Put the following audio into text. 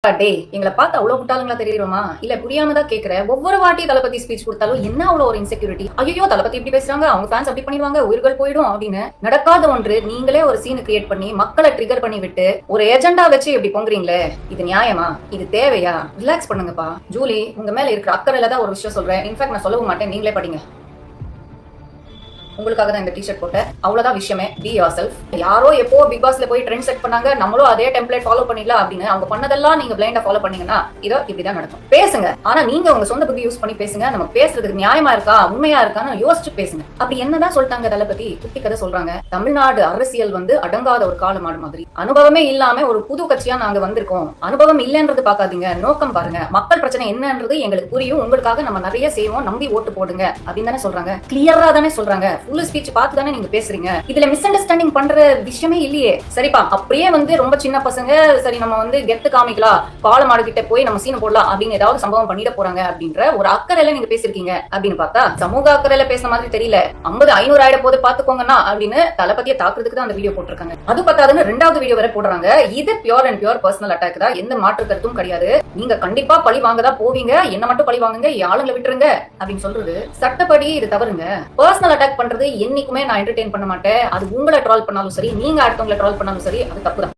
எங்களை பார்த்து அவ்வளவு முட்டாளுங்களா தெரியுமா? இல்ல புரியாம தான் கேக்குறேன். ஒவ்வொரு வாட்டி தளபதி ஸ்பீச் கொடுத்தாலும் என்ன அவ்வளவு ஒரு இன்செக்யூரிட்டி? ஐயோ தளபதி இப்படி பேசுறாங்க, அவங்க ஃபேன்ஸ் அப்படி பண்ணிடுவாங்க, உயிர்கள் போயிடும் அப்படின்னு. நடக்காத ஒன்று நீங்களே ஒரு சீன் கிரியேட் பண்ணி மக்களை ட்ரிகர் பண்ணி விட்டு ஒரு ஏஜெண்டா வச்சு இப்படி பொங்குறீங்களே, இது நியாயமா? இது தேவையா? ரிலாக்ஸ் பண்ணுங்கப்பா. ஜூலி, உங்க மேல இருக்கிற அக்கறையில தான் ஒரு விஷயம் சொல்றேன். இன்ஃபேக்ட் நான் சொல்லவும் மாட்டேன், நீங்களே படிங்க. உங்களுக்காக தான் இந்த டிஷர்ட் போட்டேன், அவ்வளவுதான் விஷயமே. Be your self. யாரோ எப்போ பிக் பாஸ்ல போய் ட்ரெண்ட் செட் பண்ணாங்க, நம்மளும் அதே டெம்ப்ளேட் ஃபாலோ பண்ணிடலாம் அப்படின்னு அவங்க பண்ணதெல்லாம் நீங்க பிளைண்டா ஃபாலோ பண்ணீங்கன்னா இதோ இப்படிதான் நடக்கும். பேசுங்க, ஆனா நீங்க உங்க சொந்த புத்தி யூஸ் பண்ணி பேசுங்க. நம்ம பேசுறதுக்கு நியாயமா இருக்கா, உண்மையா இருக்கான்னு யோசிச்சு பேசுங்க. அப்படி என்னதான் சொல்லிட்டாங்க தளபதி? குட்டி கதை சொல்றாங்க. தமிழ்நாடு அரசியல் அடங்காத ஒரு கால மாடு மாதிரி. அனுபவமே இல்லாம ஒரு புது கட்சியா நாங்க வந்திருக்கோம். அனுபவம் இல்லைன்றது பாக்காதீங்க, நோக்கம் பாருங்க. மக்கள் பிரச்சனை என்னன்றது எங்களுக்கு புரியும், உங்களுக்காக நம்ம நிறைய செய்வோம், நம்பி ஓட்டு போடுங்க அப்படின்னு தானே சொல்றாங்க. கிளியரா தானே சொல்றாங்க. ஃபுல் ஸ்பீச் பார்த்து தானே நீங்க பேசுறீங்க. இதுல மிஸ் அண்டர்ஸ்டாண்டிங் பண்ற விஷயமே இல்லையே. சரிப்பா, அப்படியே ரொம்ப சின்ன பசங்க சரி நம்ம கெத்து காமிக்கலாம், கால மாடு கிட்ட போய் நம்ம சீன போடலாம் அப்படின்னு ஏதாவது சம்பவம் பண்ணிட போறாங்க அப்படின்ற ஒரு அக்கறையில நீங்க பேசிருக்கீங்க அப்படின்னு பார்த்தா சமூக அக்கறையில பேசுற மாதிரி தெரியல. 50-500 ஆயிட போது பாத்துக்கோங்கன்னா அப்படின்னு தளபதியை தாக்குறதுக்கு தான் அந்த வீடியோ போட்டிருக்காங்க. அது பத்தாதுன்னு 2வது வீடியோ வரை போடுறாங்க. இது pure and pure personal attack தான், எந்த மாற்று கருத்தும் கிடையாது. நீங்க கண்டிப்பா பழி வாங்கதான் போவீங்க, என்ன மட்டும் பழி வாங்குங்க, ஆளுங்களை விட்டுருங்க அப்படின்னு சொல்றது சட்டப்படி இது தவறுங்க. பர்சனல் அட்டாக் பண்றது என்னைக்குமே நான் என்டர்டெயின் பண்ண மாட்டேன். அது உங்களை ட்ரால் பண்ணாலும் சரி, நீங்க அடுத்தவங்களை ட்ரால் பண்ணாலும் சரி, அது தப்பு தான்.